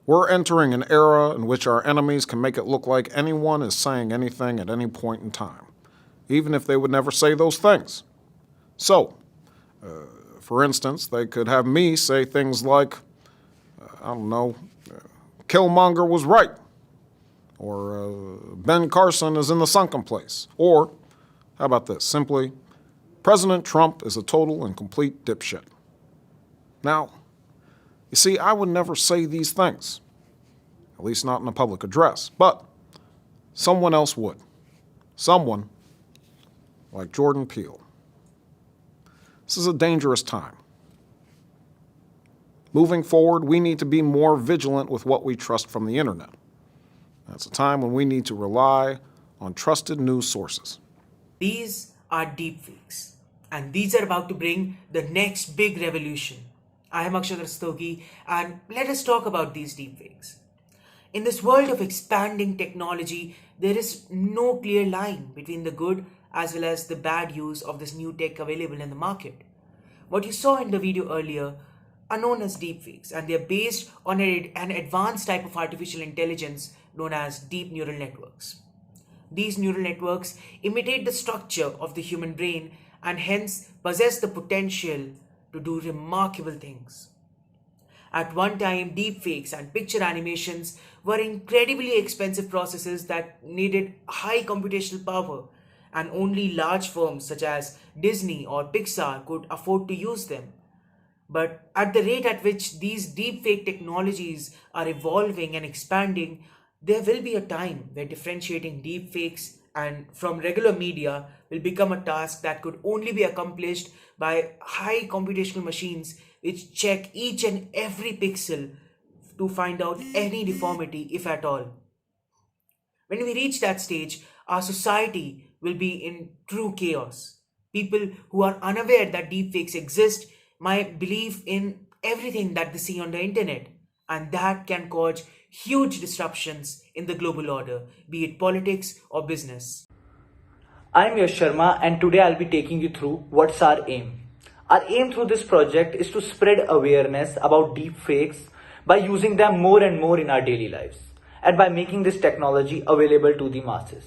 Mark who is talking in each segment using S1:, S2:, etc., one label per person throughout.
S1: We're entering an era in which our enemies can make it look like anyone is saying anything at any point in time, even if they would never say those things. So, for instance, they could have me say things like, I don't know, Killmonger was right, or Ben Carson is in the sunken place, or, how about this, simply, President Trump is a total and complete dipshit. Now, you see, I would never say these things, at least not in a public address, but someone else would. Someone like Jordan Peele. This is a dangerous time. Moving forward, we need to be more vigilant with what we trust from the internet. That's a time when we need to rely on trusted news sources.
S2: These are deepfakes, and these are about to bring the next big revolution. I am Akshat Rastogi, and let us talk about these deepfakes. In this world of expanding technology, there is no clear line between the good as well as the bad use of this new tech available in the market. What you saw in the video earlier are known as deepfakes, and they are based on an advanced type of artificial intelligence known as deep neural networks. These neural networks imitate the structure of the human brain and hence possess the potential to do remarkable things. At one time, deepfakes and picture animations were incredibly expensive processes that needed high computational power, and only large firms such as Disney or Pixar could afford to use them. But at the rate at which these deepfake technologies are evolving and expanding, there will be a time where differentiating deepfakes and from regular media will become a task that could only be accomplished by high computational machines which check each and every pixel to find out any deformity, if at all. When we reach that stage, our society will be in true chaos. People who are unaware that deepfakes exist might believe in everything that they see on the internet, and that can cause huge disruptions in the global order, be it politics or business.
S3: I'm Yash Sharma, and today I'll be taking you through what's our aim. Our aim through this project is to spread awareness about deepfakes by using them more and more in our daily lives and by making this technology available to the masses.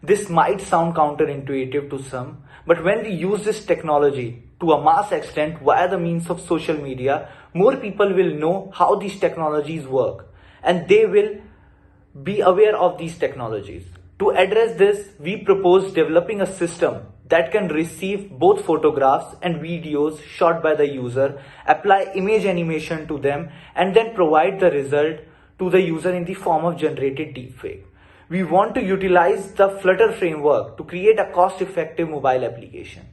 S3: This might sound counterintuitive to some, but when we use this technology to a mass extent via the means of social media, more people will know how these technologies work and they will be aware of these technologies. To address this, we propose developing a system that can receive both photographs and videos shot by the user, apply image animation to them, and then provide the result to the user in the form of generated deepfake. We want to utilize the Flutter framework to create a cost-effective mobile application.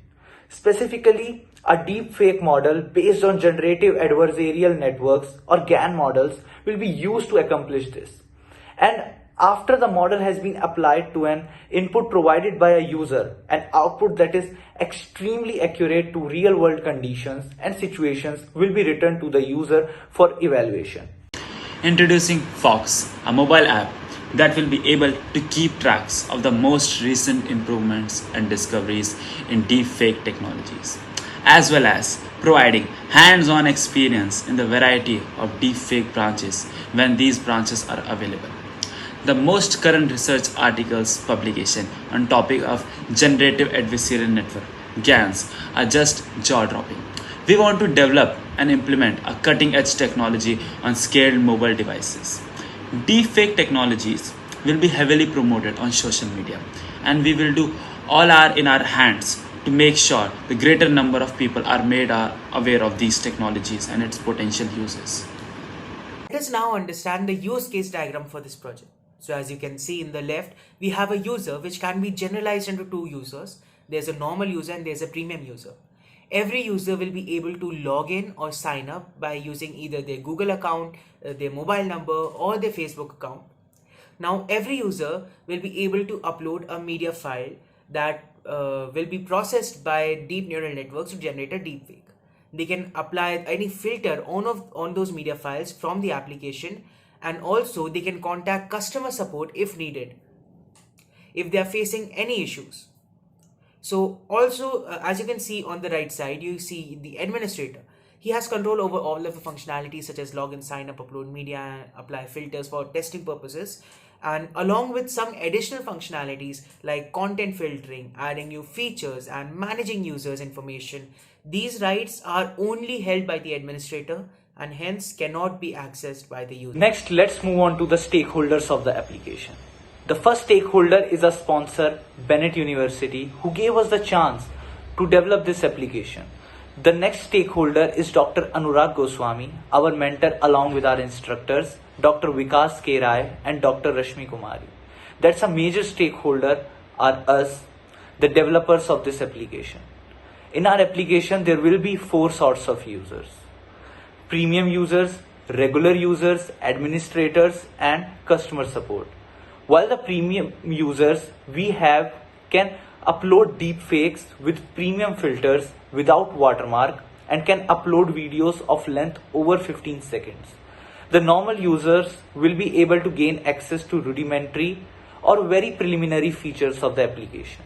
S3: Specifically, a deepfake model based on generative adversarial networks or GAN models will be used to accomplish this. And after the model has been applied to an input provided by a user, an output that is extremely accurate to real world conditions and situations will be returned to the user for evaluation.
S4: Introducing Fox, a mobile app that will be able to keep tracks of the most recent improvements and discoveries in deepfake technologies, as well as providing hands-on experience in the variety of deepfake branches when these branches are available. The most current research articles publication on topic of generative adversarial network GANs are just jaw-dropping. We want to develop and implement a cutting-edge technology on scaled mobile devices. Deepfake technologies will be heavily promoted on social media, and we will do all our in our hands to make sure the greater number of people are made aware of these technologies and its potential uses.
S2: Let us now understand the use case diagram for this project. So as you can see in the left, we have a user which can be generalized into two users. There's a normal user and there's a premium user. Every user will be able to log in or sign up by using either their Google account, their mobile number, or their Facebook account. Now every user will be able to upload a media file that will be processed by deep neural networks to generate a deepfake. They can apply any filter on those media files from the application, and also they can contact customer support if needed, if they are facing any issues. So also, as you can see on the right side, you see the administrator. He has control over all of the functionalities such as login, sign up, upload media, apply filters for testing purposes, and along with some additional functionalities like content filtering, adding new features, and managing users' information. These rights are only held by the administrator and hence cannot be accessed by the user.
S3: Next, let's move on to the stakeholders of the application. The first stakeholder is a sponsor, Bennett University, who gave us the chance to develop this application. The next stakeholder is Dr. Anurag Goswami, our mentor along with our instructors, Dr. Vikas K. Rai and Dr. Rashmi Kumari. That's a major stakeholder are us, the developers of this application. In our application, there will be four sorts of users: premium users, regular users, administrators, and customer support. While the premium users can upload deepfakes with premium filters without watermark and can upload videos of length over 15 seconds. The normal users will be able to gain access to rudimentary or very preliminary features of the application.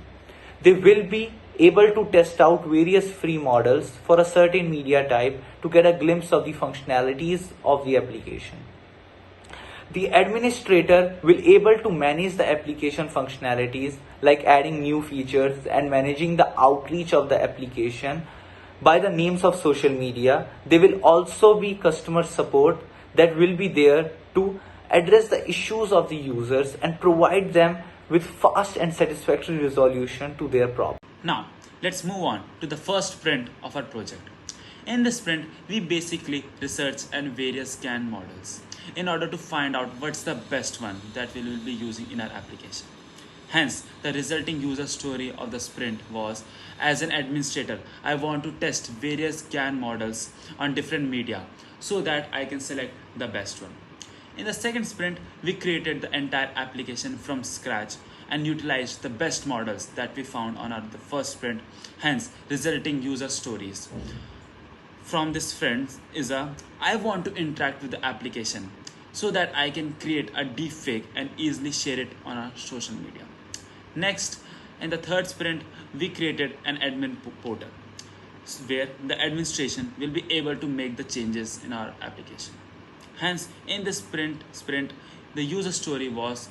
S3: They will be able to test out various free models for a certain media type to get a glimpse of the functionalities of the application. The administrator will able to manage the application functionalities like adding new features and managing the outreach of the application by the names of social media. There will also be customer support that will be there to address the issues of the users and provide them with fast and satisfactory resolution to their problem.
S4: Now, let's move on to the first sprint of our project. In this sprint, we basically research and various scan models in order to find out what's the best one that we will be using in our application. Hence, the resulting user story of the sprint was, as an administrator, I want to test various GAN models on different media so that I can select the best one. In the second sprint, we created the entire application from scratch and utilized the best models that we found on the first sprint, hence resulting user stories. From this sprint is I want to interact with the application so that I can create a deepfake and easily share it on our social media. Next, in the third sprint, we created an admin portal where the administration will be able to make the changes in our application. Hence, in this sprint, the user story was,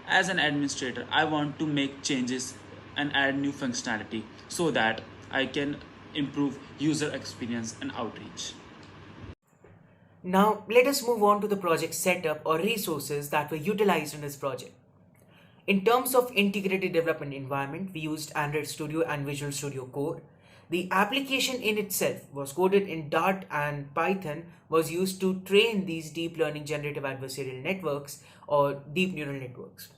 S4: as an administrator, I want to make changes and add new functionality so that I can improve user experience and outreach.
S2: Now, let us move on to the project setup or resources that were utilized in this project. In terms of integrated development environment, we used Android Studio and Visual Studio Code. The application in itself was coded in Dart, and Python was used to train these deep learning generative adversarial networks or deep neural networks.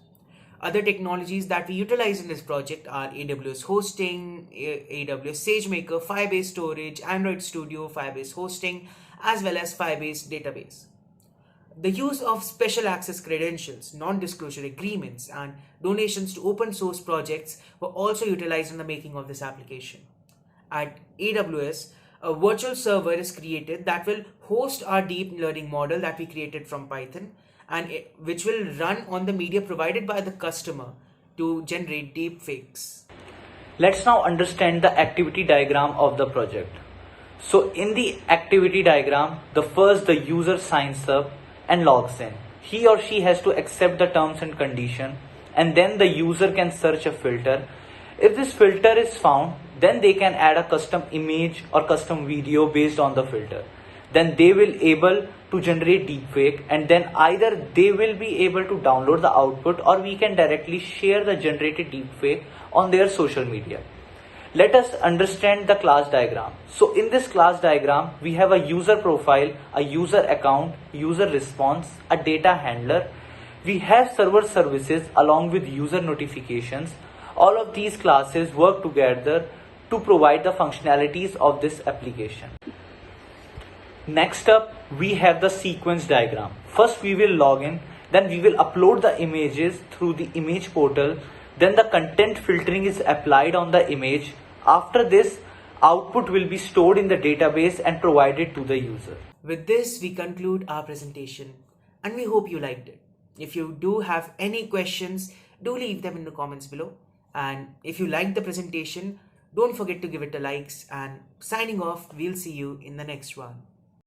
S2: Other technologies that we utilize in this project are AWS hosting, AWS SageMaker, Firebase storage, Android Studio, Firebase hosting, as well as Firebase database. The use of special access credentials, non-disclosure agreements, and donations to open source projects were also utilized in the making of this application. At AWS, a virtual server is created that will host our deep learning model that we created from Python, and which will run on the media provided by the customer to generate deep fakes.
S3: Let's now understand the activity diagram of the project. So in the activity diagram, the user signs up and logs in. He or she has to accept the terms and condition, and then the user can search a filter. If this filter is found, then they can add a custom image or custom video based on the filter. Then they will able to generate deepfake, and then either they will be able to download the output or we can directly share the generated deepfake on their social media. Let us understand the class diagram. So in this class diagram, we have a user profile, a user account, user response, a data handler. We have server services along with user notifications. All of these classes work together to provide the functionalities of this application. Next up, we have the sequence diagram. First we will log in, then we will upload the images through the image portal. Then the content filtering is applied on the image. After this, output will be stored in the database and provided to the user.
S2: With this, we conclude our presentation, and we hope you liked it. If you do have any questions, do leave them in the comments below. And if you liked the presentation, Don't forget to give it a likes, and signing off, we'll see you in the next one.